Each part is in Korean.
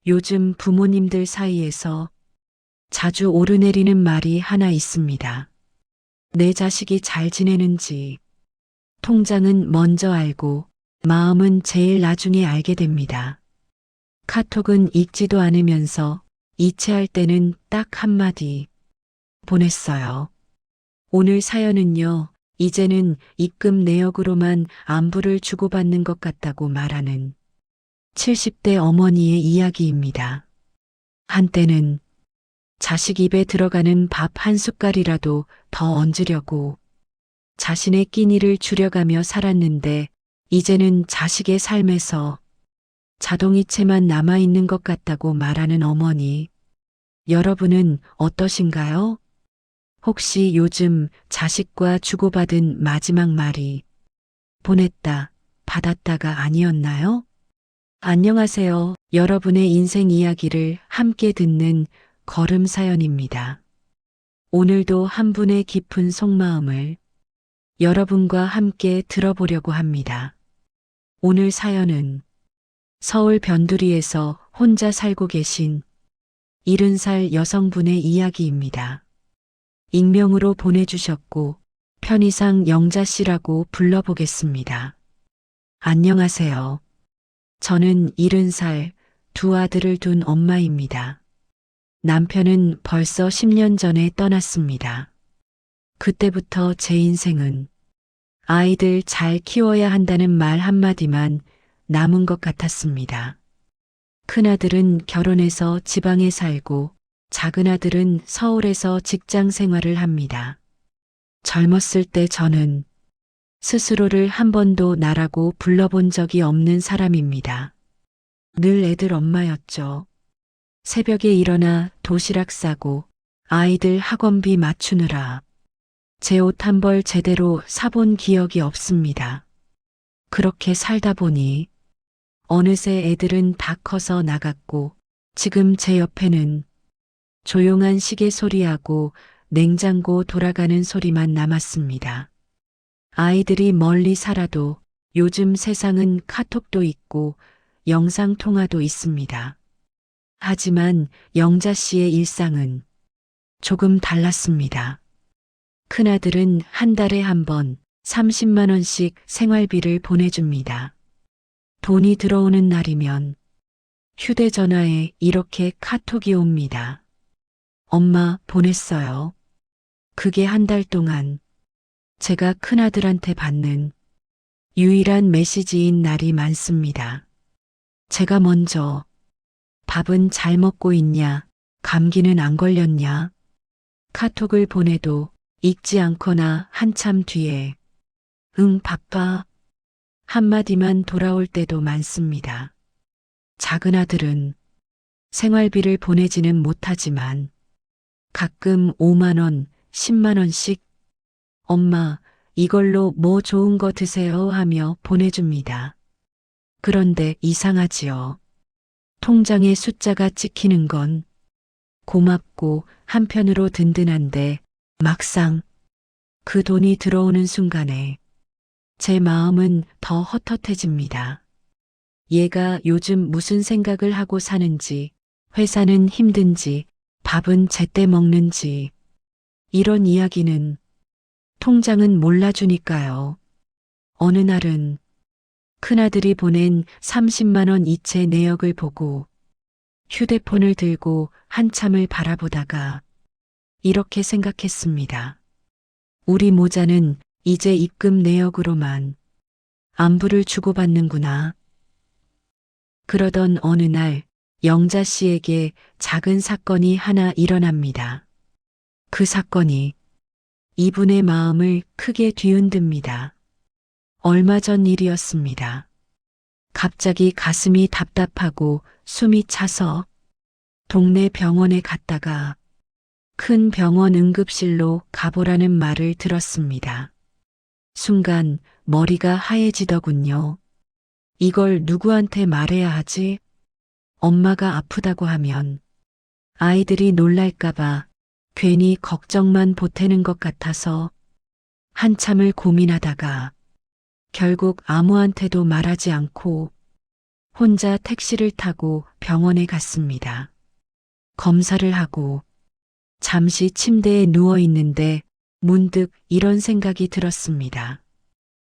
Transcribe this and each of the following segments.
요즘 부모님들 사이에서 자주 오르내리는 말이 하나 있습니다. 내 자식이 잘 지내는지 통장은 먼저 알고 마음은 제일 나중에 알게 됩니다. 카톡은 읽지도 않으면서 이체할 때는 딱 한마디 보냈어요. 오늘 사연은요, 이제는 입금 내역으로만 안부를 주고받는 것 같다고 말하는 70대 어머니의 이야기입니다. 한때는 자식 입에 들어가는 밥 한 숟갈이라도 더 얹으려고 자신의 끼니를 줄여가며 살았는데 이제는 자식의 삶에서 자동이체만 남아있는 것 같다고 말하는 어머니. 여러분은 어떠신가요? 혹시 요즘 자식과 주고받은 마지막 말이 보냈다, 받았다가 아니었나요? 안녕하세요. 여러분의 인생 이야기를 함께 듣는 걸음 사연입니다. 오늘도 한 분의 깊은 속마음을 여러분과 함께 들어보려고 합니다. 오늘 사연은 서울 변두리에서 혼자 살고 계신 70살 여성분의 이야기입니다. 익명으로 보내주셨고 편의상 영자 씨라고 불러보겠습니다. 안녕하세요. 저는 70살 두 아들을 둔 엄마입니다. 남편은 벌써 10년 전에 떠났습니다. 그때부터 제 인생은 아이들 잘 키워야 한다는 말 한마디만 남은 것 같았습니다. 큰아들은 결혼해서 지방에 살고 작은아들은 서울에서 직장 생활을 합니다. 젊었을 때 저는 스스로를 한 번도 나라고 불러본 적이 없는 사람입니다. 늘 애들 엄마였죠. 새벽에 일어나 도시락 싸고 아이들 학원비 맞추느라 제 옷 한 벌 제대로 사본 기억이 없습니다. 그렇게 살다 보니 어느새 애들은 다 커서 나갔고 지금 제 옆에는 조용한 시계 소리하고 냉장고 돌아가는 소리만 남았습니다. 아이들이 멀리 살아도 요즘 세상은 카톡도 있고 영상통화도 있습니다. 하지만 영자 씨의 일상은 조금 달랐습니다. 큰아들은 한 달에 한 번 30만 원씩 생활비를 보내줍니다. 돈이 들어오는 날이면 휴대전화에 이렇게 카톡이 옵니다. 엄마 보냈어요. 그게 한 달 동안 제가 큰아들한테 받는 유일한 메시지인 날이 많습니다. 제가 먼저 밥은 잘 먹고 있냐? 감기는 안 걸렸냐? 카톡을 보내도 읽지 않거나 한참 뒤에 응 바빠 한마디만 돌아올 때도 많습니다. 작은아들은 생활비를 보내지는 못하지만 가끔 5만 원, 10만 원씩 엄마 이걸로 뭐 좋은 거 드세요 하며 보내줍니다. 그런데 이상하지요. 통장에 숫자가 찍히는 건 고맙고 한편으로 든든한데 막상 그 돈이 들어오는 순간에 제 마음은 더 헛헛해집니다. 얘가 요즘 무슨 생각을 하고 사는지, 회사는 힘든지, 밥은 제때 먹는지, 이런 이야기는 통장은 몰라주니까요. 어느 날은 큰아들이 보낸 30만 원 이체 내역을 보고 휴대폰을 들고 한참을 바라보다가 이렇게 생각했습니다. 우리 모자는 이제 입금 내역으로만 안부를 주고받는구나. 그러던 어느 날 영자 씨에게 작은 사건이 하나 일어납니다. 그 사건이 이분의 마음을 크게 뒤흔듭니다. 얼마 전 일이었습니다. 갑자기 가슴이 답답하고 숨이 차서 동네 병원에 갔다가 큰 병원 응급실로 가보라는 말을 들었습니다. 순간 머리가 하얘지더군요. 이걸 누구한테 말해야 하지? 엄마가 아프다고 하면 아이들이 놀랄까봐 괜히 걱정만 보태는 것 같아서 한참을 고민하다가 결국 아무한테도 말하지 않고 혼자 택시를 타고 병원에 갔습니다. 검사를 하고 잠시 침대에 누워 있는데 문득 이런 생각이 들었습니다.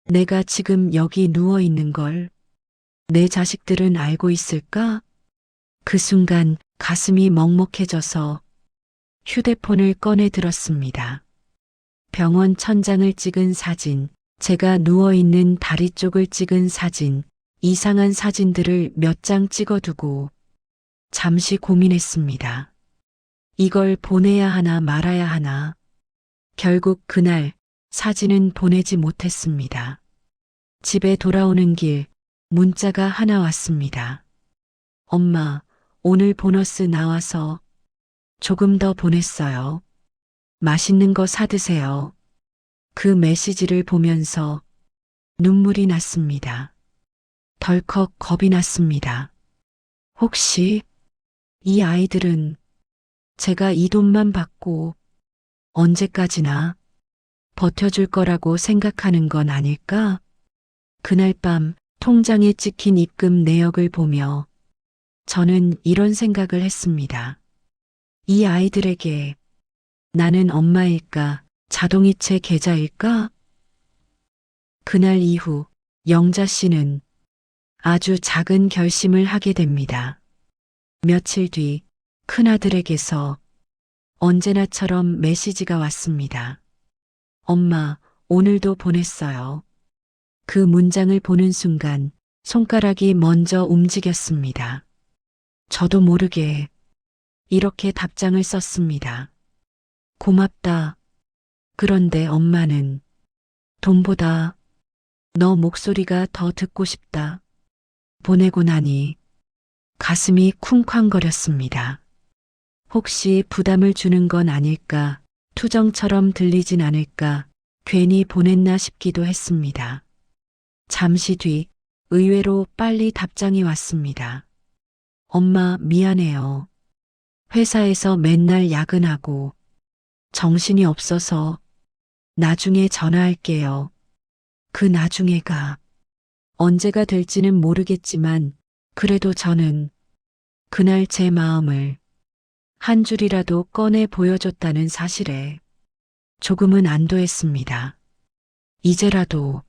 내가 지금 여기 누워 있는 걸 내 자식들은 알고 있을까? 그 순간 가슴이 먹먹해져서 휴대폰을 꺼내 들었습니다. 병원 천장을 찍은 사진, 제가 누워 있는 다리 쪽을 찍은 사진, 이상한 사진들을 몇 장 찍어두고 잠시 고민했습니다. 이걸 보내야 하나 말아야 하나. 결국 그날 사진은 보내지 못했습니다. 집에 돌아오는 길 문자가 하나 왔습니다. 엄마, 오늘 보너스 나와서 조금 더 보냈어요. 맛있는 거 사드세요. 그 메시지를 보면서 눈물이 났습니다. 덜컥 겁이 났습니다. 혹시 이 아이들은 제가 이 돈만 받고 언제까지나 버텨줄 거라고 생각하는 건 아닐까? 그날 밤 통장에 찍힌 입금 내역을 보며 저는 이런 생각을 했습니다. 이 아이들에게 나는 엄마일까, 자동이체 계좌일까? 그날 이후 영자 씨는 아주 작은 결심을 하게 됩니다. 며칠 뒤 큰아들에게서 언제나처럼 메시지가 왔습니다. 엄마, 오늘도 보냈어요. 그 문장을 보는 순간 손가락이 먼저 움직였습니다. 저도 모르게 이렇게 답장을 썼습니다. 고맙다. 그런데 엄마는 돈보다 너 목소리가 더 듣고 싶다. 보내고 나니 가슴이 쿵쾅거렸습니다. 혹시 부담을 주는 건 아닐까, 투정처럼 들리진 않을까, 괜히 보냈나 싶기도 했습니다. 잠시 뒤 의외로 빨리 답장이 왔습니다. 엄마, 미안해요. 회사에서 맨날 야근하고 정신이 없어서 나중에 전화할게요. 그 나중에가 언제가 될지는 모르겠지만 그래도 저는 그날 제 마음을 한 줄이라도 꺼내 보여줬다는 사실에 조금은 안도했습니다. 이제라도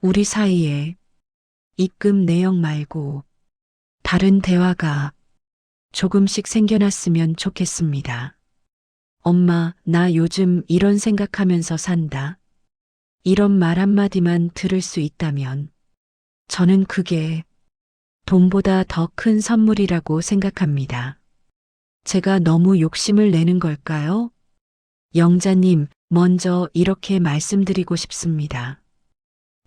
우리 사이에 입금 내역 말고 다른 대화가 조금씩 생겨났으면 좋겠습니다. 엄마, 나 요즘 이런 생각하면서 산다. 이런 말 한마디만 들을 수 있다면 저는 그게 돈보다 더 큰 선물이라고 생각합니다. 제가 너무 욕심을 내는 걸까요? 영자님, 먼저 이렇게 말씀드리고 싶습니다.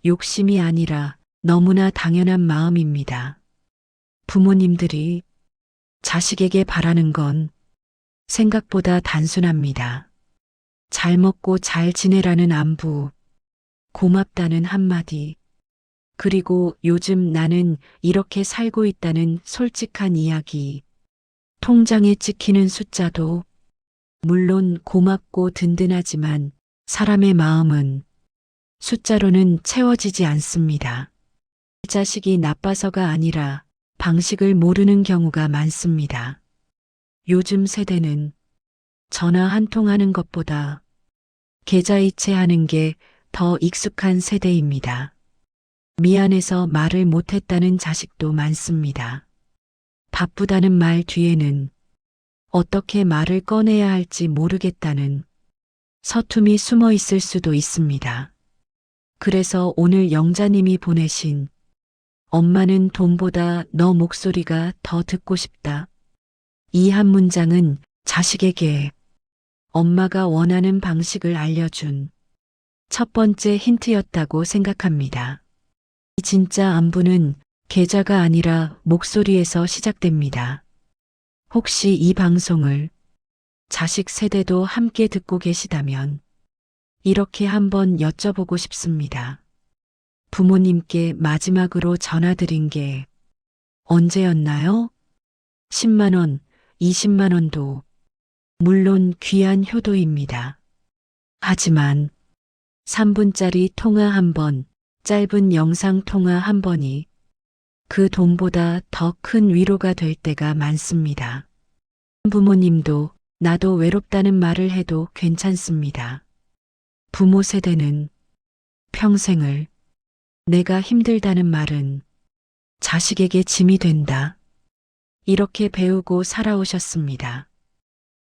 욕심이 아니라 너무나 당연한 마음입니다. 부모님들이 자식에게 바라는 건 생각보다 단순합니다. 잘 먹고 잘 지내라는 안부, 고맙다는 한마디, 그리고 요즘 나는 이렇게 살고 있다는 솔직한 이야기, 통장에 찍히는 숫자도 물론 고맙고 든든하지만 사람의 마음은 숫자로는 채워지지 않습니다. 자식이 나빠서가 아니라 방식을 모르는 경우가 많습니다. 요즘 세대는 전화 한 통 하는 것보다 계좌이체하는 게 더 익숙한 세대입니다. 미안해서 말을 못했다는 자식도 많습니다. 바쁘다는 말 뒤에는 어떻게 말을 꺼내야 할지 모르겠다는 서툼이 숨어 있을 수도 있습니다. 그래서 오늘 영자님이 보내신 엄마는 돈보다 너 목소리가 더 듣고 싶다. 이 한 문장은 자식에게 엄마가 원하는 방식을 알려준 첫 번째 힌트였다고 생각합니다. 진짜 안부는 계좌가 아니라 목소리에서 시작됩니다. 혹시 이 방송을 자식 세대도 함께 듣고 계시다면 이렇게 한번 여쭤보고 싶습니다. 부모님께 마지막으로 전화드린 게 언제였나요? 10만 원, 20만 원도 물론 귀한 효도입니다. 하지만 3분짜리 통화 한 번, 짧은 영상 통화 한 번이 그 돈보다 더 큰 위로가 될 때가 많습니다. 부모님도 나도 외롭다는 말을 해도 괜찮습니다. 부모 세대는 평생을 내가 힘들다는 말은 자식에게 짐이 된다. 이렇게 배우고 살아오셨습니다.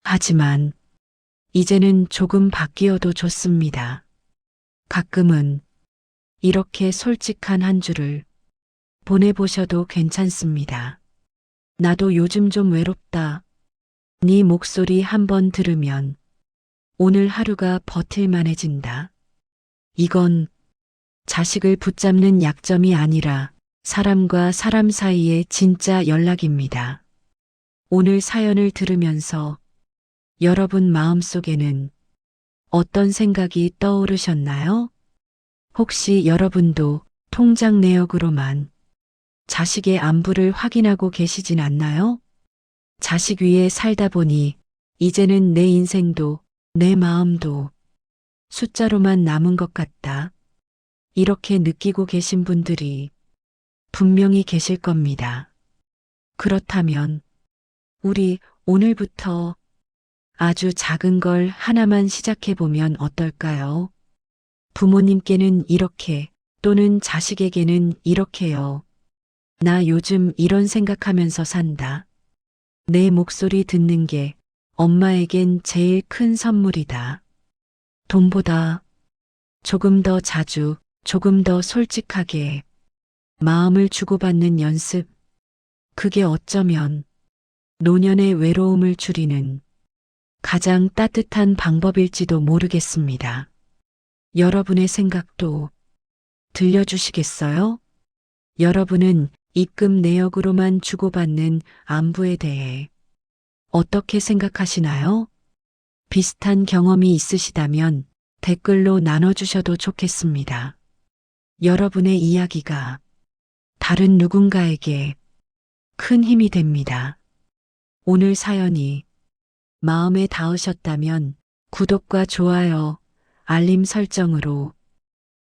하지만 이제는 조금 바뀌어도 좋습니다. 가끔은 이렇게 솔직한 한 주를 보내보셔도 괜찮습니다. 나도 요즘 좀 외롭다. 네 목소리 한번 들으면 오늘 하루가 버틸만해진다. 이건 자식을 붙잡는 약점이 아니라 사람과 사람 사이의 진짜 연락입니다. 오늘 사연을 들으면서 여러분 마음속에는 어떤 생각이 떠오르셨나요? 혹시 여러분도 통장 내역으로만 자식의 안부를 확인하고 계시진 않나요? 자식 위에 살다 보니 이제는 내 인생도 내 마음도 숫자로만 남은 것 같다. 이렇게 느끼고 계신 분들이 분명히 계실 겁니다. 그렇다면 우리 오늘부터 아주 작은 걸 하나만 시작해 보면 어떨까요? 부모님께는 이렇게 또는 자식에게는 이렇게요. 나 요즘 이런 생각하면서 산다. 내 목소리 듣는 게 엄마에겐 제일 큰 선물이다. 돈보다 조금 더 자주, 조금 더 솔직하게 마음을 주고받는 연습. 그게 어쩌면 노년의 외로움을 줄이는 가장 따뜻한 방법일지도 모르겠습니다. 여러분의 생각도 들려주시겠어요? 여러분은 입금 내역으로만 주고받는 안부에 대해 어떻게 생각하시나요? 비슷한 경험이 있으시다면 댓글로 나눠주셔도 좋겠습니다. 여러분의 이야기가 다른 누군가에게 큰 힘이 됩니다. 오늘 사연이 마음에 닿으셨다면 구독과 좋아요, 알림 설정으로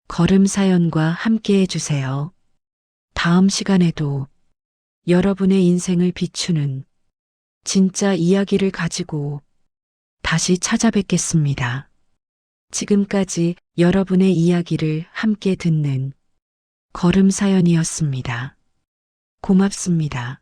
걸음 사연과 함께 해주세요. 다음 시간에도 여러분의 인생을 비추는 진짜 이야기를 가지고 다시 찾아뵙겠습니다. 지금까지 여러분의 이야기를 함께 듣는 걸음 사연이었습니다. 고맙습니다.